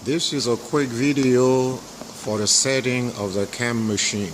This is a quick video for the setting of the cam machine.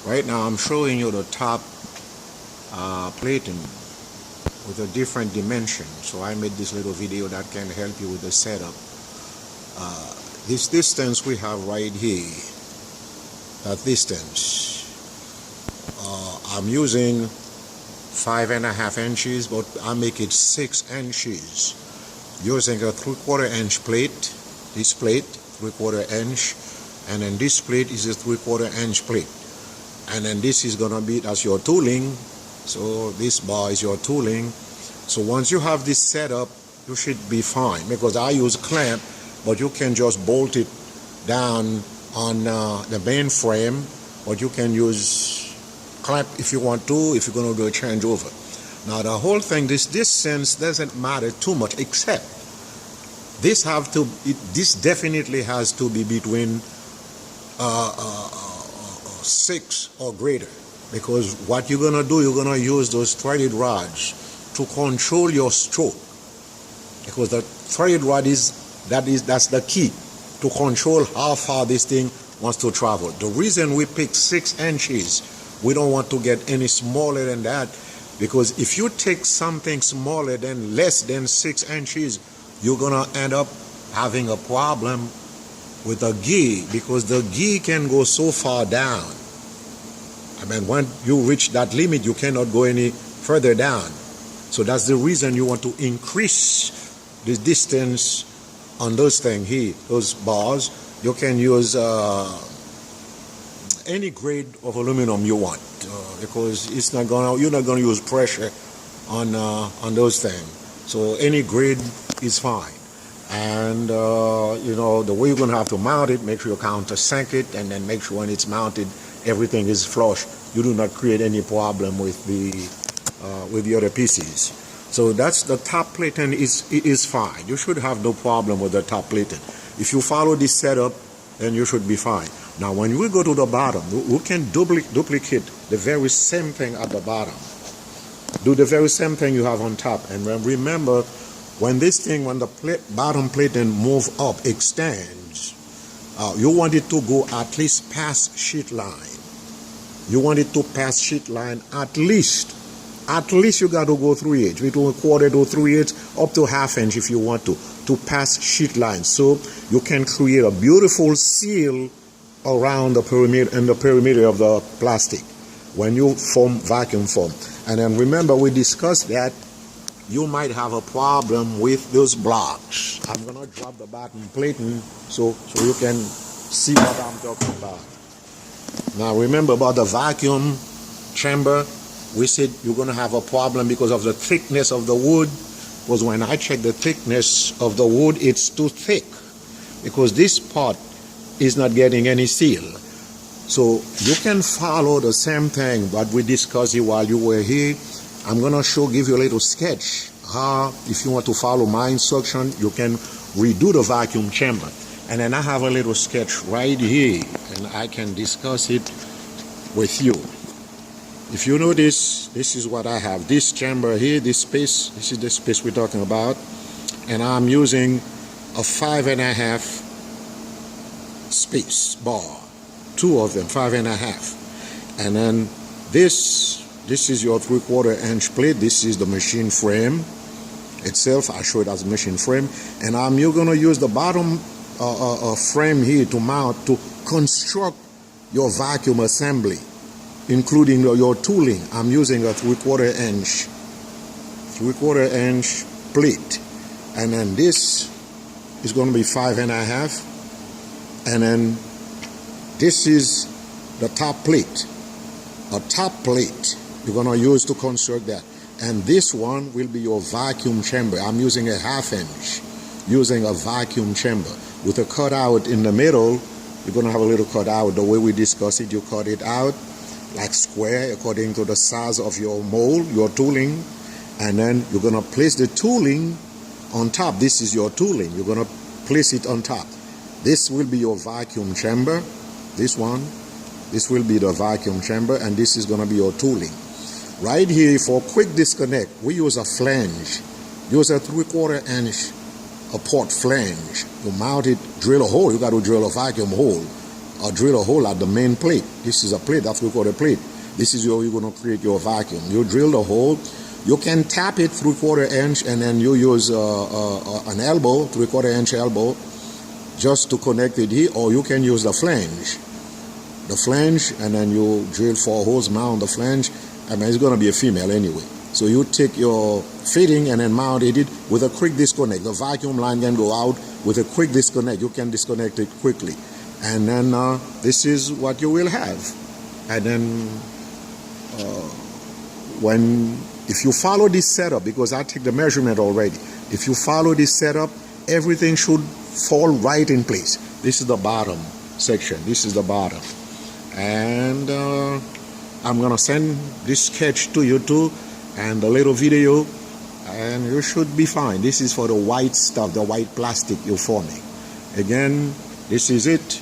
Right now I'm showing you the top plating with a different dimension. So I made this little video that can help you with the setup. This distance we have right here, that distance, I'm using 5.5 inches, but I make it 6 inches using a 3/4 inch plate. This plate 3/4 inch, and then this plate is a 3/4 inch plate, and then this is gonna be, that's your tooling. So this bar is your tooling. So once you have this set up, you should be fine, because I use clamp, but you can just bolt it down on the main frame, but you can use clamp if you want to, if you're going to do a changeover. Now the whole thing, this distance doesn't matter too much, except this definitely has to be between 6 or greater, because what you're going to do, you're going to use those threaded rods to control your stroke, because the threaded rod that's the key to control how far this thing wants to travel. The reason we pick 6 inches, we don't want to get any smaller than that, because if you take something smaller than less than 6 inches, you're gonna end up having a problem with the gear, because the gear can go so far down. I mean, when you reach that limit, you cannot go any further down. So that's the reason you want to increase the distance on those things here, those bars. You can use any grade of aluminum you want, because you're not gonna use pressure on those things. So any grade is fine. And the way you're gonna have to mount it, make sure you countersink it, and then make sure when it's mounted, everything is flush. You do not create any problem with the other pieces. So that's the top plating is fine. You should have no problem with the top plating. If you follow this setup, then you should be fine. Now when we go to the bottom, we can duplicate the very same thing at the bottom. Do the very same thing you have on top. And remember, when the bottom plating move up, extends, you want it to go at least past sheet line. You want it to pass sheet line at least you got to go 3/8, between 1/4 to 3/8, up to 1/2 inch if you want to pass sheet line, so you can create a beautiful seal around the perimeter of the plastic when you form vacuum form. And then remember, we discussed that you might have a problem with those blocks. I'm gonna drop the bottom plating so you can see what I'm talking about. Now remember about the vacuum chamber, we said you're gonna have a problem because of the thickness of the wood. Because when I check the thickness of the wood, it's too thick, because this part is not getting any seal. So you can follow the same thing but we discussed it while you were here. I'm gonna give you a little sketch how, if you want to follow my instruction, you can redo the vacuum chamber. And then I have a little sketch right here, and I can discuss it with you. If you notice, this is what I have. This chamber here, this space, this is the space we're talking about. And I'm using a 5.5 space bar. 2 of them, 5.5. And then this is your 3/4 inch plate. This is the machine frame itself. I show it as a machine frame. And you're gonna use the bottom frame here to mount, to construct your vacuum assembly, including your tooling. I'm using a 3/4 inch plate, and then this is going to be 5.5, and then this is the top plate, a top plate you're going to use to construct that, and this one will be your vacuum chamber. I'm using a 1/2 inch, using a vacuum chamber with a cutout in the middle. You're going to have a little cutout. The way we discussed it, you cut it out like square according to the size of your mold, your tooling, and then you're going to place the tooling on top. This is your tooling. You're going to place it on top. This will be your vacuum chamber. This will be the vacuum chamber, and this is going to be your tooling. Right here, for quick disconnect, we use a flange. Use a 3/4 inch a port flange. You mount it, drill a hole. You got to drill a vacuum hole or drill a hole at the main plate. This is a plate, that's what we call a plate. This is how you're going to create your vacuum. You drill the hole. You can tap it 3/4 inch and then you use an elbow, 3/4 inch elbow, just to connect it here, or you can use the flange. The flange, and then you drill 4 holes, mount the flange. I mean, it's going to be a female anyway. So you take your fitting and then mount it with a quick disconnect. The vacuum line can go out with a quick disconnect. You can disconnect it quickly. And then this is what you will have. And then if you follow this setup, because I take the measurement already, if you follow this setup, everything should fall right in place. This is the bottom section. This is the bottom. And I'm going to send this sketch to you too, and the little video, and you should be fine. This is for the white stuff, the white plastic you're forming. Again, this is it.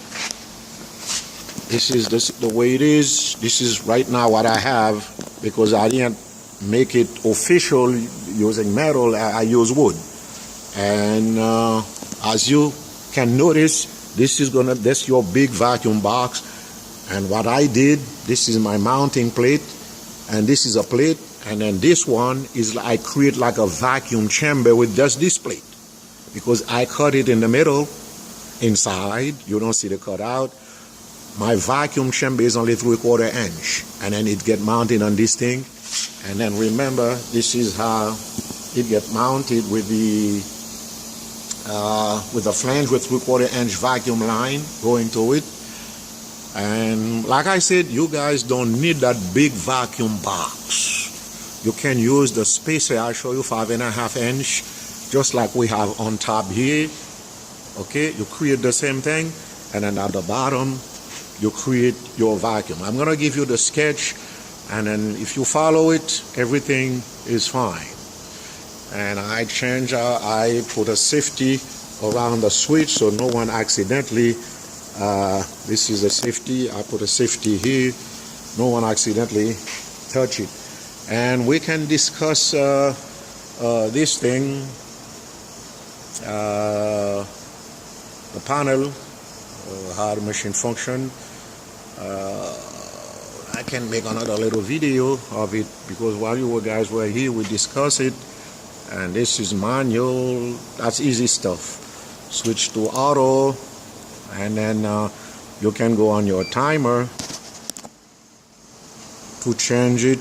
This is the way it is. This is right now what I have, because I didn't make it official using metal. I use wood. And as you can notice, this your big vacuum box. And what I did, this is my mounting plate, and this is a plate, and then this one is I create like a vacuum chamber with just this plate, because I cut it in the middle, inside. You don't see the cutout. My vacuum chamber is only 3/4 inch, and then it get mounted on this thing. And then remember, this is how it get mounted with the flange with 3/4 inch vacuum line going to it. And like I said, you guys don't need that big vacuum box. You can use the spacer. I'll show you 5.5 inch, just like we have on top here. Okay, you create the same thing, and then at the bottom you create your vacuum. I'm gonna give you the sketch, and then if you follow it, everything is fine. And I put a safety around the switch so no one accidentally, this is a safety, I put a safety here, no one accidentally touch it. And we can discuss this thing, the panel, how the machine function. I can make another little video of it, because while you guys were here, we discussed it. And this is manual. That's easy stuff. Switch to auto, and then you can go on your timer to change it.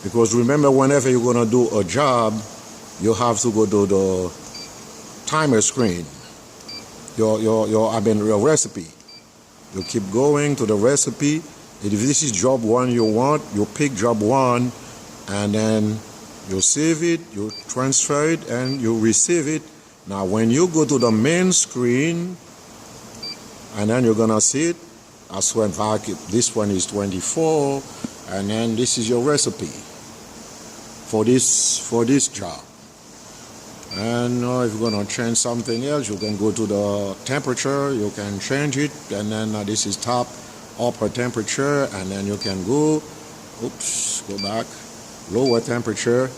Because remember, whenever you're gonna do a job, you have to go to the timer screen. Your recipe. You keep going to the recipe. If this is job 1 you want, you pick job 1, and then you save it, you transfer it, and you receive it. Now when you go to the main screen, and then you're gonna see it, that's when this one is 24, and then this is your recipe for this job. And if you're gonna change something else, you can go to the temperature, you can change it, and then this is top upper temperature, and then you can go back. Lower temperature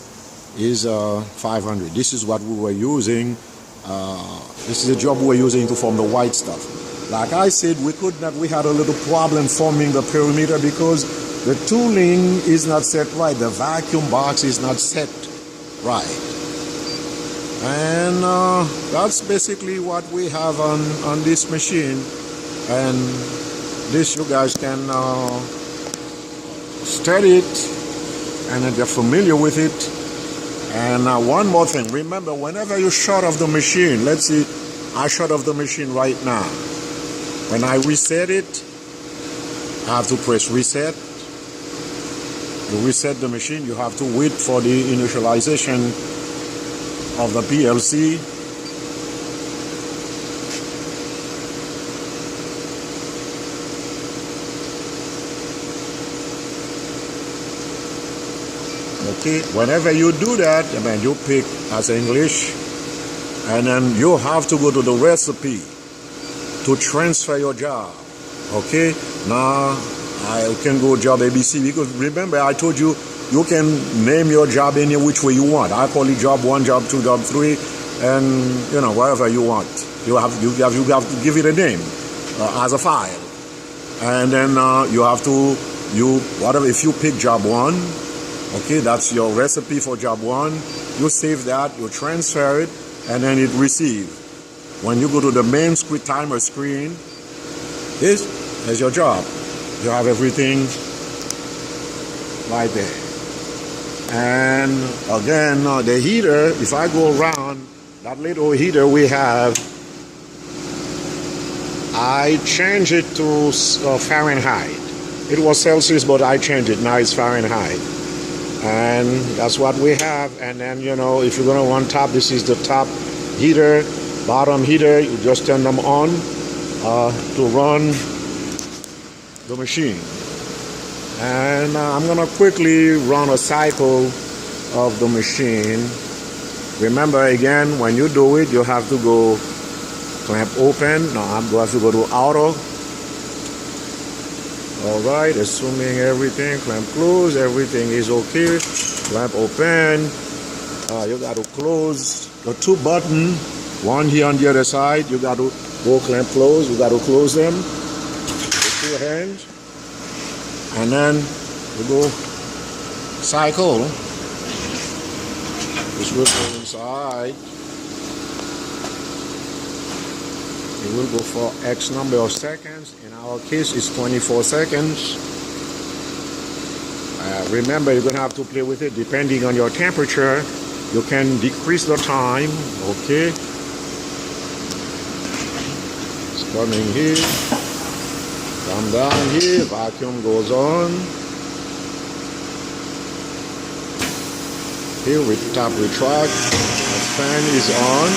is 500. This is what we were using. This is the job we were using to form the white stuff. Like I said, we had a little problem forming the perimeter because the tooling is not set right. The vacuum box is not set right. And that's basically what we have on this machine. And this, you guys can study it, and then they're familiar with it. And one more thing, remember, whenever you shut off the machine, let's see, I shut off the machine right now. When I reset it, I have to press reset. You reset the machine, you have to wait for the initialization of the PLC. Okay, whenever you do that, I mean, you pick as English, and then you have to go to the recipe to transfer your job. Okay, now I can go job ABC, because remember I told you, you can name your job any which way you want. I call it job 1, job 2, job 3, and wherever you want. You have to give it a name as a file, and then you have to whatever. If you pick job 1, okay, that's your recipe for job 1. You save that, you transfer it, and then it receive. When you go to the main timer screen, this is your job. You have everything right there. And again, the heater, if I go around, that little heater we have, I change it to Fahrenheit. It was Celsius, but I changed it. Now it's Fahrenheit. And that's what we have. And then, if you're going to run top, this is the top heater, bottom heater. You just turn them on to run the machine. And I'm going to quickly run a cycle of the machine. Remember, again, when you do it, you have to go clamp open. Now I'm going to go to auto. All right, assuming everything, clamp close, everything is okay. Clamp open. You got to close the 2 buttons, one here on the other side. You got to go clamp close. You got to close them with 2 hands. And then you go cycle. This will go inside. It will go for X number of seconds. In our case, it's 24 seconds. Remember, you're going to have to play with it. Depending on your temperature, you can decrease the time. Okay. It's coming here. Come down here. Vacuum goes on. Here we tap retract. The fan is on.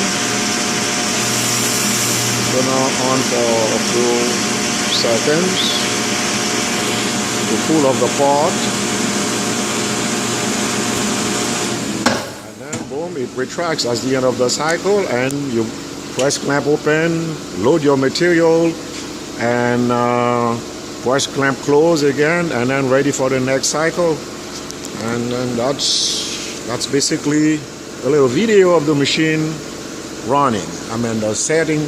It's gonna on for a few seconds to cool off the pot, and then boom, it retracts at the end of the cycle, and you press clamp open, load your material, and press clamp close again, and then ready for the next cycle. And then that's basically a little video of the machine running. I mean, the setting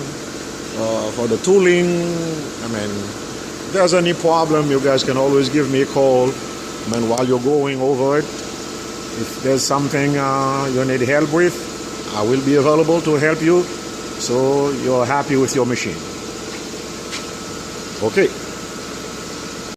for the tooling. I mean, if there's any problem, you guys can always give me a call. I mean, while you're going over it, if there's something you need help with, I will be available to help you, so you're happy with your machine. Okay.